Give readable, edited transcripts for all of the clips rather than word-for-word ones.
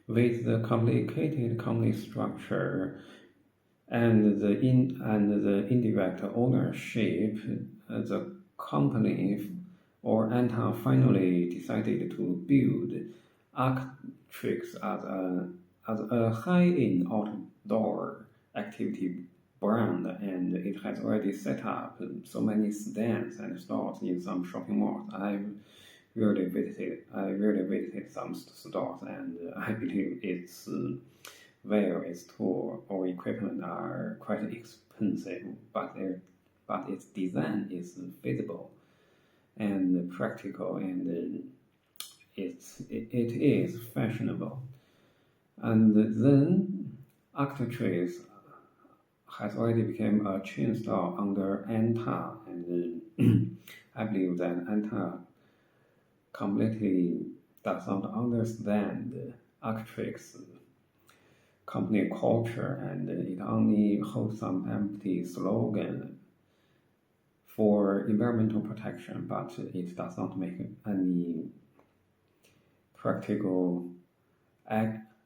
With the complicated company structure and the indirect ownership, the company or Anta finally decided to build ArcrTeryx as a high-end outdoor activity brand, and it has already set up so many stands and stores in some shopping malls. I really visited some stores, and I believe its tool or equipment are quite expensive, but its design is feasible and practical, and it is fashionable. And then ArcrTeryx has already become a chain store under Anta, and I believe that Anta completely does not understand ArcrTeryx's company culture, and it only holds some empty slogan for environmental protection, but it does not make any practical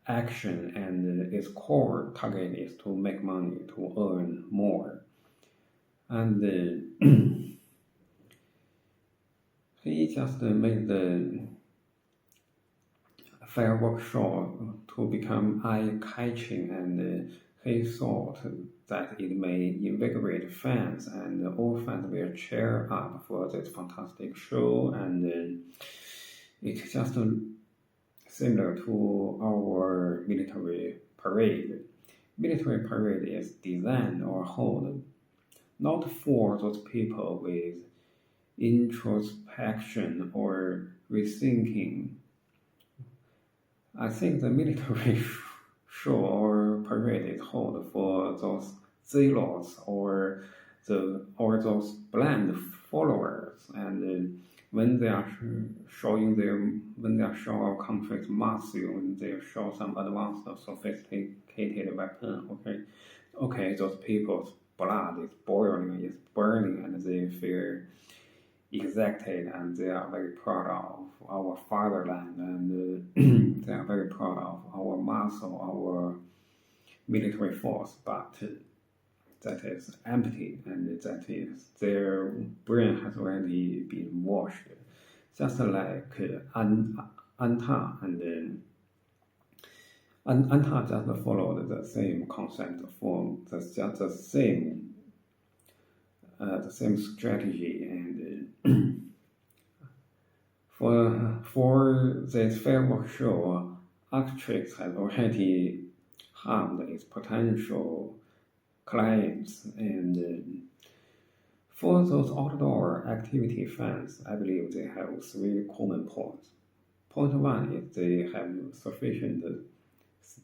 action, and its core target is to make money, to earn more. And he just made the firework show to become eye-catching, and he thought that it may invigorate fans, and all fans will cheer up for this fantastic show, and it's just similar to our military parade. Military parade is designed or held not for those people with introspection or rethinking. I think the military show or parade is held for those zealots or those blind followers, and when they are showing our country's muscle, when they show some advanced, sophisticated weapon, okay, those people's blood is burning, and they feel exacted, and they are very proud of our fatherland, and they are very proud of our muscle, our military force, but that is empty, and that is their brain has already been washed, just like Anta, and Anta just followed the same concept for just the same strategy, and for this firework show, ArcrTeryx has already harmed its potential clients, and for those outdoor activity fans, I believe they have three common points. Point one is they have sufficient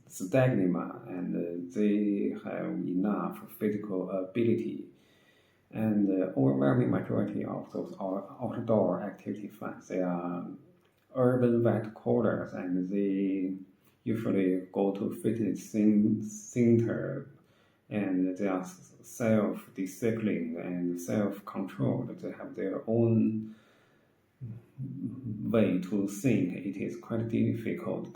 stamina, and they have enough physical ability, and the overwhelming majority of those outdoor activity fans, they are urban white collars, and they usually go to fitness center, and they are self-disciplined and self-controlled. They have their own way to think. It is quite difficult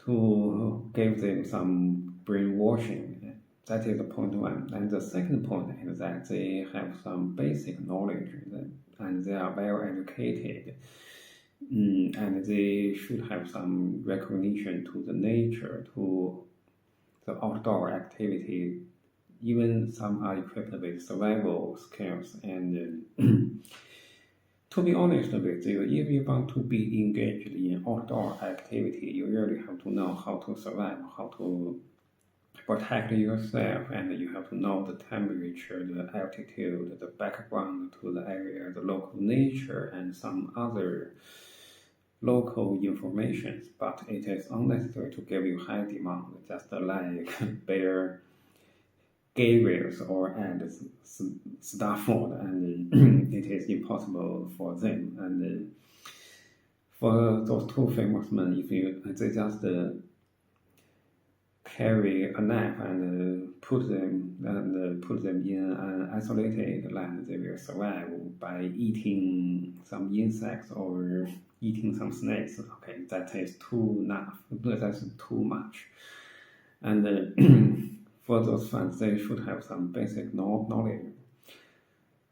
to give them some brainwashing. That is point one. And the second point is that they have some basic knowledge, and they are well educated, and they should have some recognition to the nature, to the outdoor activity. Even some are equipped with survival skills, and to be honest with you, if you want to be engaged in outdoor activity, you really have to know how to survive, how to protect yourself, and you have to know the temperature, the altitude, the background to the area, the local nature, and some other local information. But it is unnecessary to give you high demand, just like Bear Gabriel's or Stafford, and it is impossible for them. And for those two famous men, they just carry a knife and put them in an isolated land, they will survive by eating some insects or eating some snakes. Okay, that is too enough. That's too much. And for those fans, they should have some basic knowledge.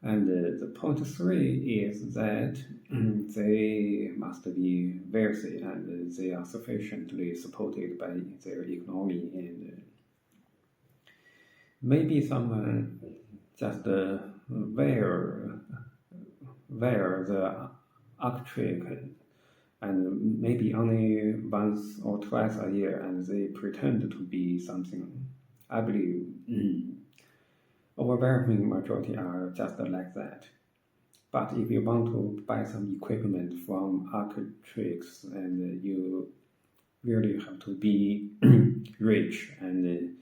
And the point 3 is that they must be wealthy and they are sufficiently supported by their economy, and maybe someone just wear the ArcrTeryx and maybe only once or twice a year, and they pretend to be something. I believe overwhelming majority are just like that. But if you want to buy some equipment from ArcrTeryx, and you really have to be rich, and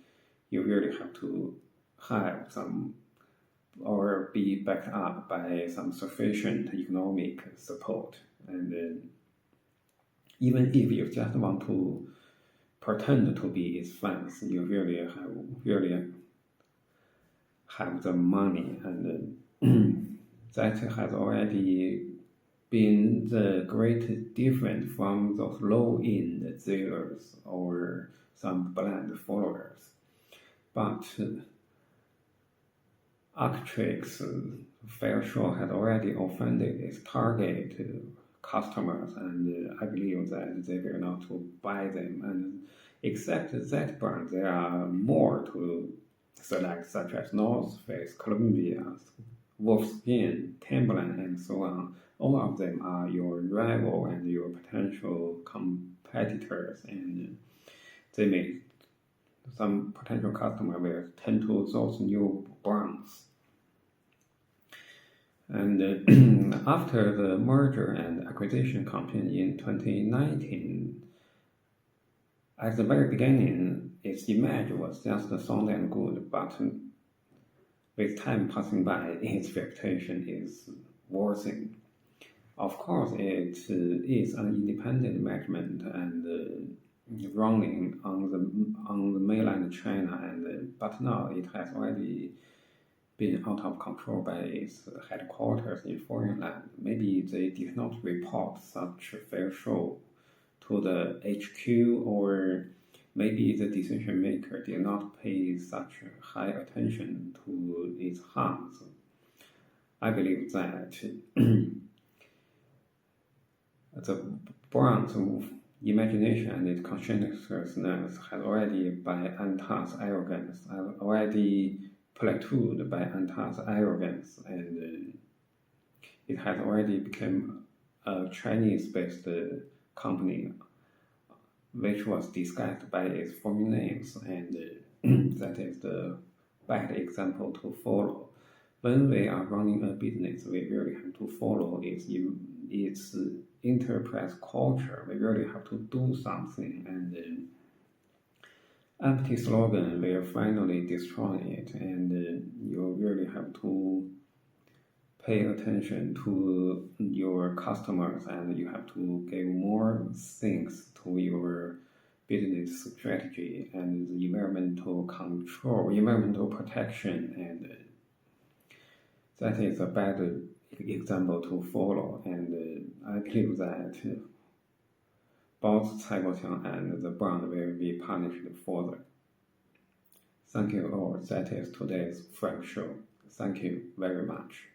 you really have to have some or be backed up by some sufficient economic support. And even if you just want to pretend to be its fans, you really have the money, and that has already been the great difference from those low-end zealers or some blind followers. But ArcrTeryx fair sure had already offended its target customers, and I believe that they will not to buy them. And except that brand, there are more to select, such as North Face, Columbia, Wolfskin, Timberland, and so on. All of them are your rival and your potential competitors, and they may some potential customer will tend to those new brands. And after the merger and acquisition campaign in 2019, at the very beginning, its image was just sound and good, but with time passing by, its reputation is worsening. Of course, it is an independent management and running on the mainland China, but now it has already been out of control by its headquarters in foreign land. Maybe they did not report such a fair show to the HQ, or maybe the decision maker did not pay such high attention to its harms. I believe that the brand's imagination and its conscientiousness has already, by Anta's arrogance, already plateaued by Anta's arrogance, and it has already become a Chinese-based company, which was disguised by its foreign names, and that is the bad example to follow. When we are running a business, we really have to follow its enterprise culture. We really have to do something, and empty slogan will finally destroy it, and you really have to pay attention to your customers, and you have to give more things to your business strategy and the environmental control, environmental protection, and that is a bad example to follow. And I believe that both Cai Guoqiang and the brand will be punished further. Thank you all. That is today's Frank Show. Thank you very much.